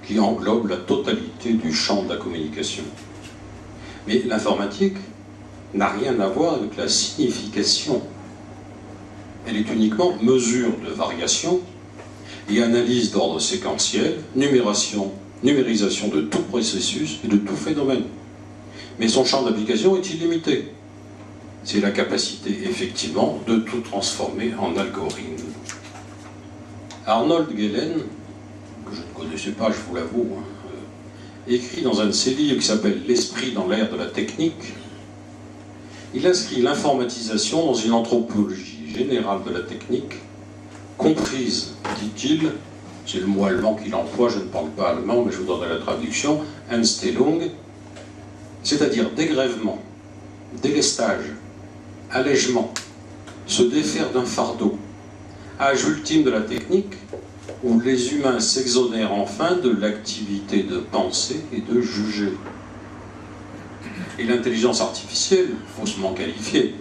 Speaker 2: qui englobent la totalité du champ de la communication. Mais l'informatique n'a rien à voir avec la signification. Elle est uniquement mesure de variation et analyse d'ordre séquentiel, numérisation de tout processus et de tout phénomène. Mais son champ d'application est illimité. C'est la capacité, effectivement, de tout transformer en algorithme. Arnold Gehlen, que je ne connaissais pas, je vous l'avoue, écrit dans un de ses livres qui s'appelle « L'esprit dans l'ère de la technique », il inscrit l'informatisation dans une anthropologie générale de la technique, comprise, dit-il, c'est le mot allemand qu'il emploie, je ne parle pas allemand, mais je vous donnerai la traduction, Einstellung, c'est-à-dire dégrèvement, délestage, allègement, se défaire d'un fardeau, âge ultime de la technique, où les humains s'exonèrent enfin de l'activité de penser et de juger. Et l'intelligence artificielle, faussement qualifiée,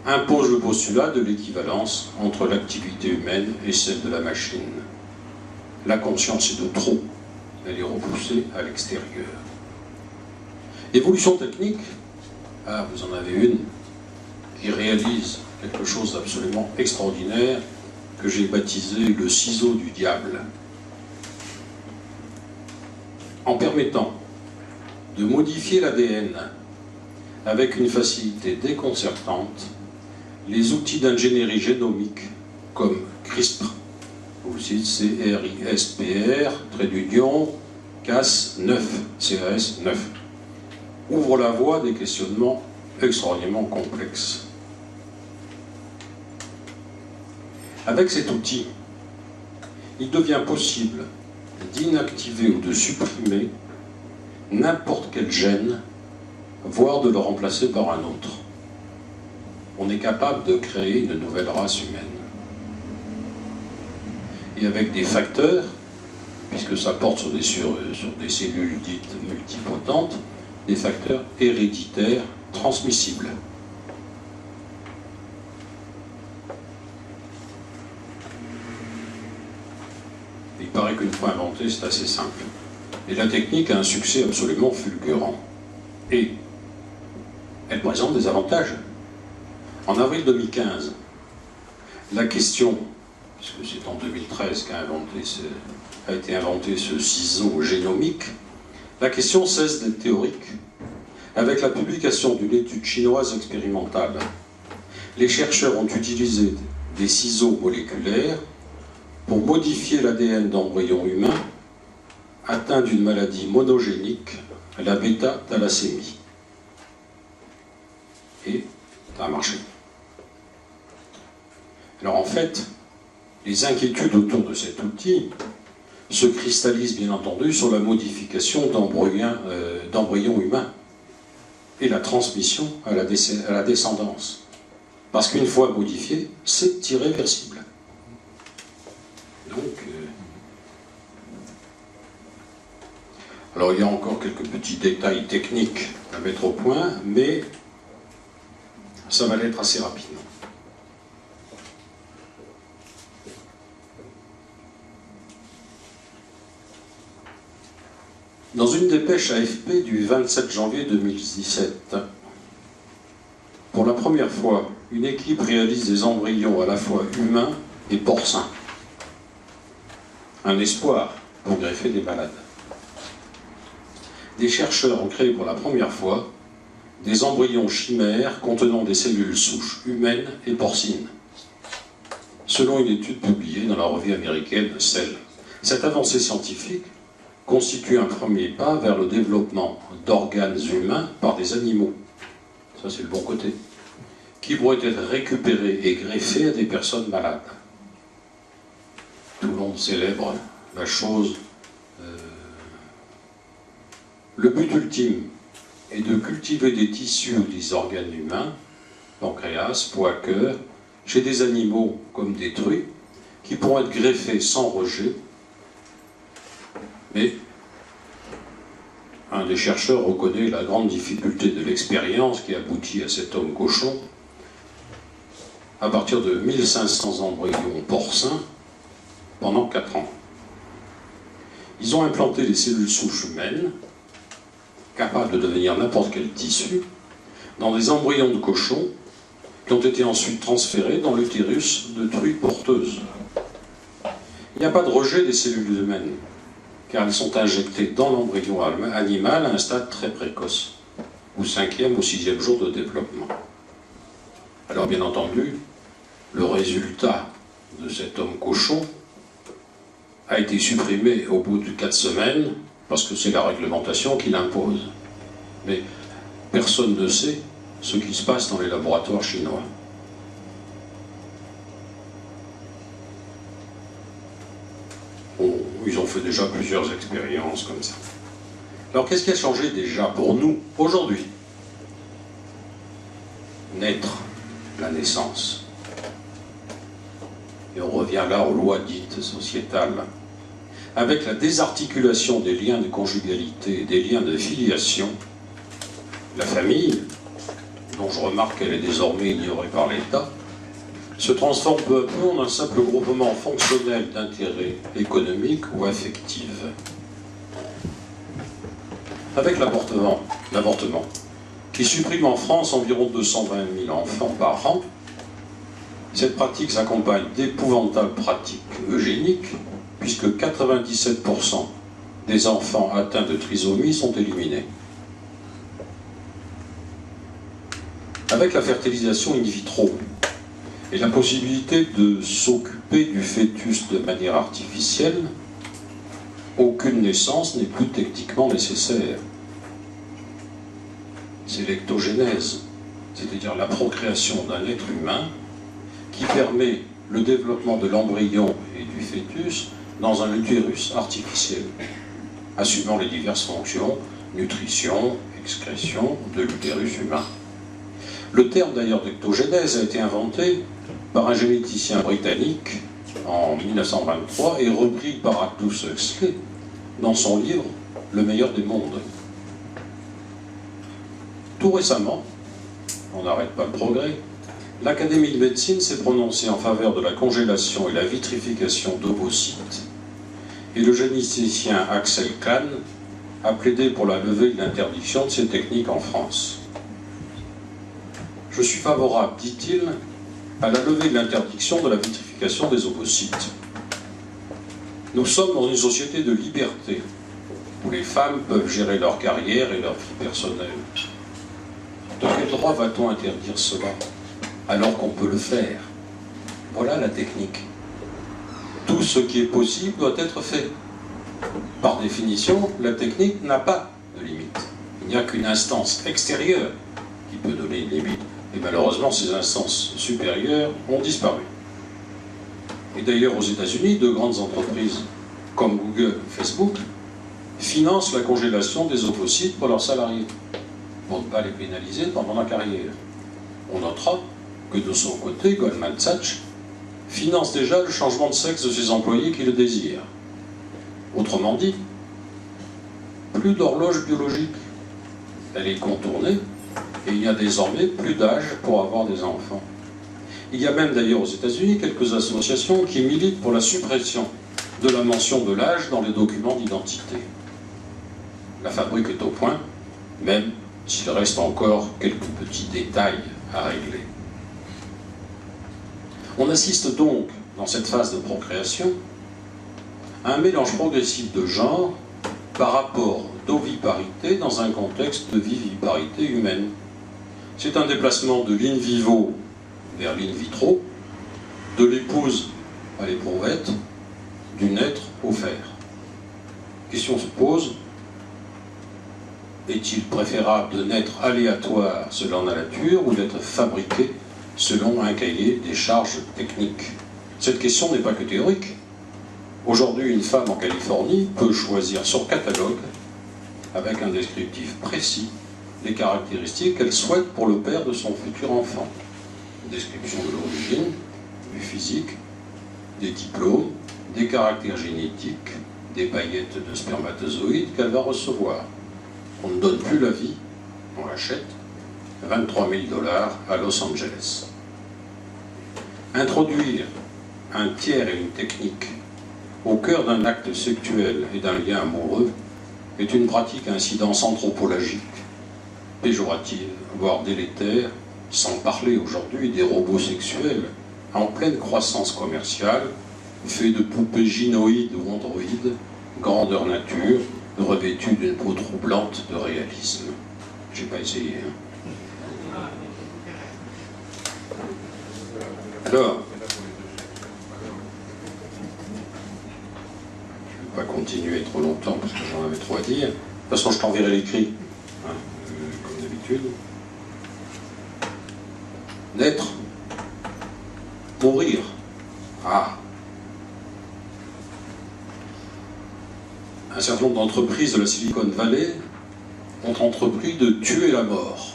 Speaker 2: impose le postulat de l'équivalence entre l'activité humaine et celle de la machine. La conscience est de trop, elle est repoussée à l'extérieur. Évolution technique, ah, vous en avez une, qui réalise quelque chose d'absolument extraordinaire que j'ai baptisé le ciseau du diable. En permettant de modifier l'ADN avec une facilité déconcertante, les outils d'ingénierie génomique comme CRISPR, ou C-R-I-S-P-R, trait d'union, Cas9, CAS9, ouvrent la voie des questionnements extraordinairement complexes. Avec cet outil, il devient possible d'inactiver ou de supprimer n'importe quel gène, voire de le remplacer par un autre. On est capable de créer une nouvelle race humaine. Et avec des facteurs, puisque ça porte sur des cellules dites multipotentes, des facteurs héréditaires transmissibles. Il paraît qu'une fois inventé, c'est assez simple. Et la technique a un succès absolument fulgurant. Et elle présente des avantages. En avril 2015, la question, puisque c'est en 2013 qu'a été inventé ce ciseau génomique, la question cesse d'être théorique. Avec la publication d'une étude chinoise expérimentale, les chercheurs ont utilisé des ciseaux moléculaires pour modifier l'ADN d'embryons humains atteints d'une maladie monogénique, la bêta-thalassémie. Et ça a marché. Alors en fait, les inquiétudes autour de cet outil se cristallisent bien entendu sur la modification d'embryons humains et la transmission à la descendance. Parce qu'une fois modifié, c'est irréversible. Donc, alors il y a encore quelques petits détails techniques à mettre au point, mais ça va l'être assez rapidement. Dans une dépêche AFP du 27 janvier 2017, pour la première fois, une équipe réalise des embryons à la fois humains et porcins. Un espoir pour greffer des malades. Des chercheurs ont créé pour la première fois des embryons chimères contenant des cellules souches humaines et porcines, selon une étude publiée dans la revue américaine Cell. Cette avancée scientifique constitue un premier pas vers le développement d'organes humains par des animaux. Ça, c'est le bon côté. Qui pourraient être récupérés et greffés à des personnes malades. Tout le monde célèbre la chose. Le but ultime est de cultiver des tissus ou des organes humains, pancréas, foie, cœur, chez des animaux comme des truies, qui pourront être greffés sans rejet. Mais un des chercheurs reconnaît la grande difficulté de l'expérience qui aboutit à cet homme cochon. À partir de 1500 embryons porcins pendant 4 ans. Ils ont implanté des cellules souches humaines, capables de devenir n'importe quel tissu, dans des embryons de cochons qui ont été ensuite transférés dans l'utérus de truies porteuses. Il n'y a pas de rejet des cellules humaines, car elles sont injectées dans l'embryon animal à un stade très précoce, au 5e ou 6e jour de développement. Alors bien entendu, le résultat de cet homme cochon a été supprimé au bout de 4 semaines, parce que c'est la réglementation qui l'impose. Mais personne ne sait ce qui se passe dans les laboratoires chinois. Ils ont fait déjà plusieurs expériences comme ça. Alors qu'est-ce qui a changé déjà pour nous, aujourd'hui? Naître, la naissance. Et on revient là aux lois dites sociétales. Avec la désarticulation des liens de conjugalité et des liens de filiation, la famille, dont je remarque qu'elle est désormais ignorée par l'État, se transforme peu à peu en un simple groupement fonctionnel d'intérêts économiques ou affectifs. Avec l'avortement, qui supprime en France environ 220 000 enfants par an, cette pratique s'accompagne d'épouvantables pratiques eugéniques, puisque 97% des enfants atteints de trisomie sont éliminés. Avec la fertilisation in vitro et la possibilité de s'occuper du fœtus de manière artificielle, aucune naissance n'est plus techniquement nécessaire. C'est l'ectogénèse, c'est-à-dire la procréation d'un être humain qui permet le développement de l'embryon et du fœtus dans un utérus artificiel, assumant les diverses fonctions, nutrition, excrétion de l'utérus humain. Le terme d'ailleurs d'ectogénèse a été inventé par un généticien britannique en 1923 et repris par Aldous Huxley dans son livre « Le meilleur des mondes ». Tout récemment, on n'arrête pas le progrès, l'Académie de médecine s'est prononcée en faveur de la congélation et la vitrification d'ovocytes, et le généticien Axel Kahn a plaidé pour la levée de l'interdiction de ces techniques en France. Je suis favorable, dit-il, à la levée de l'interdiction de la vitrification des ovocytes. Nous sommes dans une société de liberté, où les femmes peuvent gérer leur carrière et leur vie personnelle. De quel droit va-t-on interdire cela, alors qu'on peut le faire? Voilà la technique. Tout ce qui est possible doit être fait. Par définition, la technique n'a pas de limite. Il n'y a qu'une instance extérieure qui peut donner une limite. Et malheureusement, ces instances supérieures ont disparu. Et d'ailleurs, aux États-Unis, de grandes entreprises comme Google ou Facebook financent la congélation des ovocytes pour leurs salariés, pour ne pas les pénaliser pendant la carrière. On notera que de son côté, Goldman Sachs finance déjà le changement de sexe de ses employés qui le désirent. Autrement dit, plus d'horloge biologique. Elle est contournée et il n'y a désormais plus d'âge pour avoir des enfants. Il y a même d'ailleurs aux États-Unis quelques associations qui militent pour la suppression de la mention de l'âge dans les documents d'identité. La fabrique est au point, même s'il reste encore quelques petits détails à régler. On assiste donc, dans cette phase de procréation, à un mélange progressif de genres par rapport d'oviparité dans un contexte de viviparité humaine. C'est un déplacement de l'in vivo vers l'in vitro, de l'épouse à l'éprouvette, du naître au faire. La question se pose, est-il préférable de naître aléatoire selon la nature ou d'être fabriqué selon un cahier des charges techniques? Cette question n'est pas que théorique. Aujourd'hui, une femme en Californie peut choisir sur catalogue, avec un descriptif précis, les caractéristiques qu'elle souhaite pour le père de son futur enfant. Description de l'origine, du physique, des diplômes, des caractères génétiques, des paillettes de spermatozoïdes qu'elle va recevoir. On ne donne plus la vie, on l'achète, 23 000 $ à Los Angeles. Introduire un tiers et une technique au cœur d'un acte sexuel et d'un lien amoureux est une pratique à incidence anthropologique, péjorative, voire délétère, sans parler aujourd'hui des robots sexuels en pleine croissance commerciale, faits de poupées gynoïdes ou androïdes, grandeur nature, revêtues d'une peau troublante de réalisme. J'ai pas essayé, hein. Alors, je ne vais pas continuer trop longtemps parce que j'en avais trop à dire. De toute façon, je t'enverrai l'écrit, hein, comme d'habitude. Naître, mourir. Ah. Un certain nombre d'entreprises de la Silicon Valley ont entrepris de tuer la mort.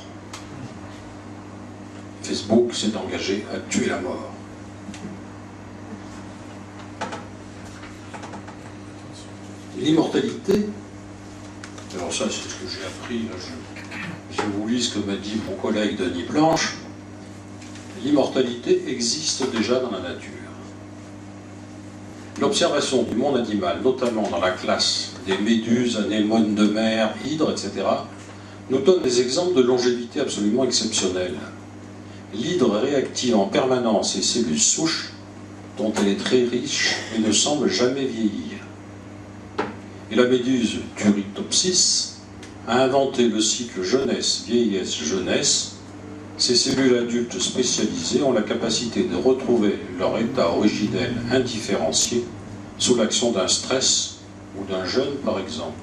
Speaker 2: Facebook s'est engagé à tuer la mort. L'immortalité, alors ça c'est ce que j'ai appris, là, je vous lis ce que m'a dit mon collègue Denis Planche, l'immortalité existe déjà dans la nature. L'observation du monde animal, notamment dans la classe des méduses, anémones de mer, hydres, etc., nous donne des exemples de longévité absolument exceptionnelle. L'hydre réactive en permanence ses cellules souches, dont elle est très riche et ne semble jamais vieillir. Et la méduse Turritopsis a inventé le cycle jeunesse, vieillesse, jeunesse. Ces cellules adultes spécialisées ont la capacité de retrouver leur état originel indifférencié sous l'action d'un stress ou d'un jeûne, par exemple.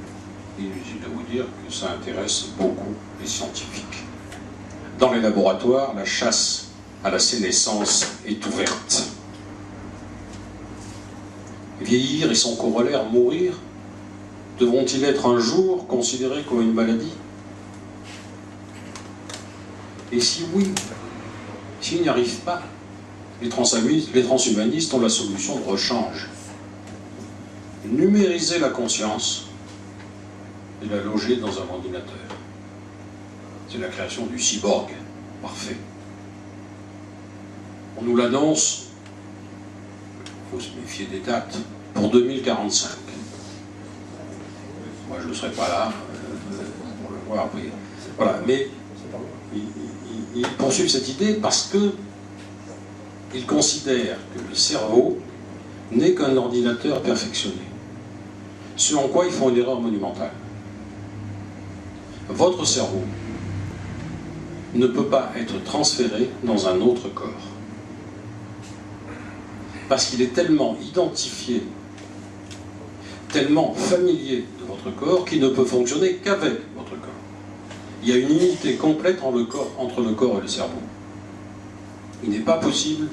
Speaker 2: Inutile de vous dire que ça intéresse beaucoup les scientifiques. Dans les laboratoires, la chasse à la sénescence est ouverte. Vieillir et son corollaire mourir devront-ils être un jour considérés comme une maladie? Et si oui, s'ils n'y arrivent pas, les transhumanistes ont la solution de rechange. Numériser la conscience et la loger dans un ordinateur. C'est la création du cyborg parfait. On nous l'annonce, il faut se méfier des dates, pour 2045. Moi je ne serai pas là, pour le voir après. Voilà, mais ils poursuivent cette idée parce qu'ils considèrent que le cerveau n'est qu'un ordinateur perfectionné. Ce en quoi ils font une erreur monumentale. Votre cerveau ne peut pas être transféré dans un autre corps. Parce qu'il est tellement identifié, tellement familier de votre corps qu'il ne peut fonctionner qu'avec votre corps. Il y a une unité complète entre le corps et le cerveau. Il n'est pas possible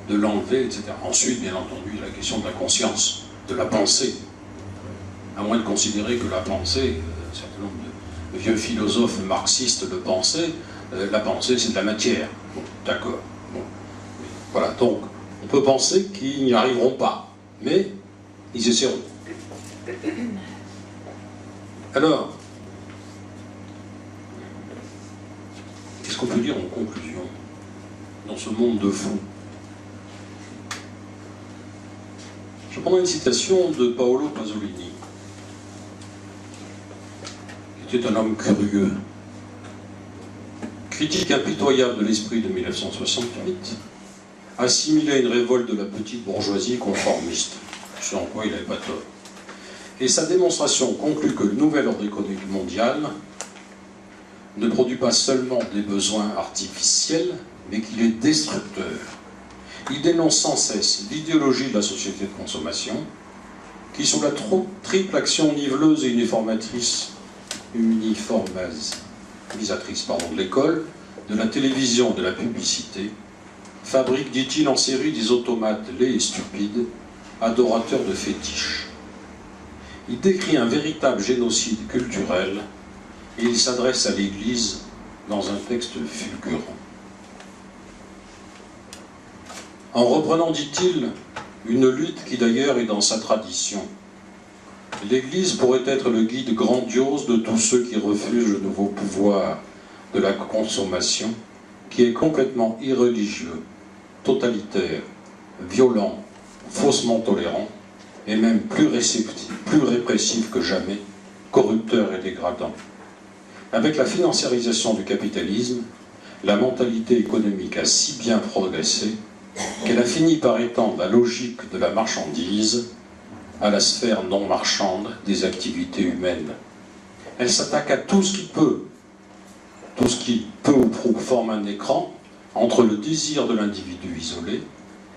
Speaker 2: de l'enlever, etc. Ensuite, bien entendu, la question de la conscience, de la pensée. À moins de considérer que la pensée, un certain nombre de vieux philosophes marxistes le pensaient, la pensée c'est de la matière. Bon, d'accord. Bon. Voilà, donc on peut penser qu'ils n'y arriveront pas, mais ils essaieront. Alors, qu'est-ce qu'on peut dire en conclusion dans ce monde de fous? Je prendrai une citation de Paolo Pasolini, qui était un homme curieux, critique impitoyable de l'esprit de 1968, assimilé à une révolte de la petite bourgeoisie conformiste, ce en quoi il n'avait pas tort. Et sa démonstration conclut que le nouvel ordre économique mondial ne produit pas seulement des besoins artificiels, mais qu'il est destructeur. Il dénonce sans cesse l'idéologie de la société de consommation, qui, sous la triple action niveleuse et uniformisatrice de l'école, de la télévision et de la publicité, fabrique, dit-il, en série des automates laids et stupides, adorateurs de fétiches. Il décrit un véritable génocide culturel et il s'adresse à l'Église dans un texte fulgurant. En reprenant, dit-il, une lutte qui d'ailleurs est dans sa tradition, l'Église pourrait être le guide grandiose de tous ceux qui refusent le nouveau pouvoir de la consommation, qui est complètement irreligieux, totalitaire, violent, faussement tolérant, et même plus répressif que jamais, corrupteur et dégradant. Avec la financiarisation du capitalisme, la mentalité économique a si bien progressé qu'elle a fini par étendre la logique de la marchandise à la sphère non marchande des activités humaines. Elle s'attaque à tout ce qui peut ou prou forme un écran entre le désir de l'individu isolé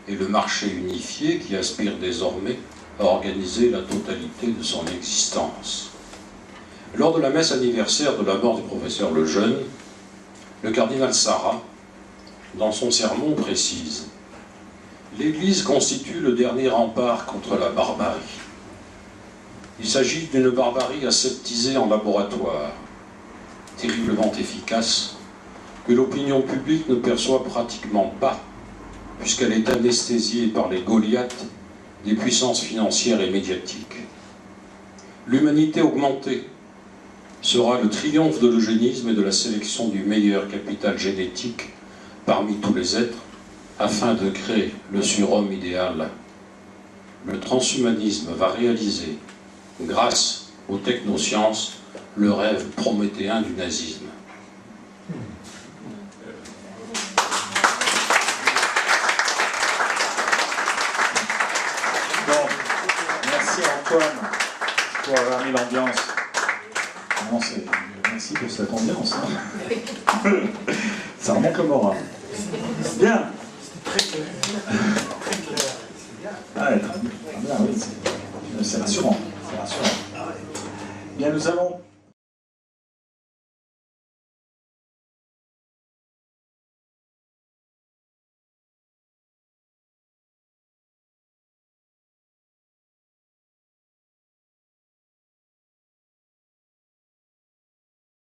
Speaker 2: et le marché unifié qui aspire désormais à organiser la totalité de son existence. Lors de la messe anniversaire de la mort du professeur Lejeune, le cardinal Sarah, dans son sermon, précise « L'Église constitue le dernier rempart contre la barbarie. Il s'agit d'une barbarie aseptisée en laboratoire, terriblement efficace, que l'opinion publique ne perçoit pratiquement pas, puisqu'elle est anesthésiée par les Goliaths des puissances financières et médiatiques. L'humanité augmentée sera le triomphe de l'eugénisme et de la sélection du meilleur capital génétique parmi tous les êtres, afin de créer le surhomme idéal. Le transhumanisme va réaliser, grâce aux technosciences, le rêve prométhéen du nazisme.
Speaker 1: Bon, merci Antoine pour avoir mis l'ambiance. Merci pour cette ambiance. Hein. Ça remonte le moral. Bien.
Speaker 3: Très clair. Très clair.
Speaker 1: Ah, très bien, oui, c'est rassurant. Bien, nous allons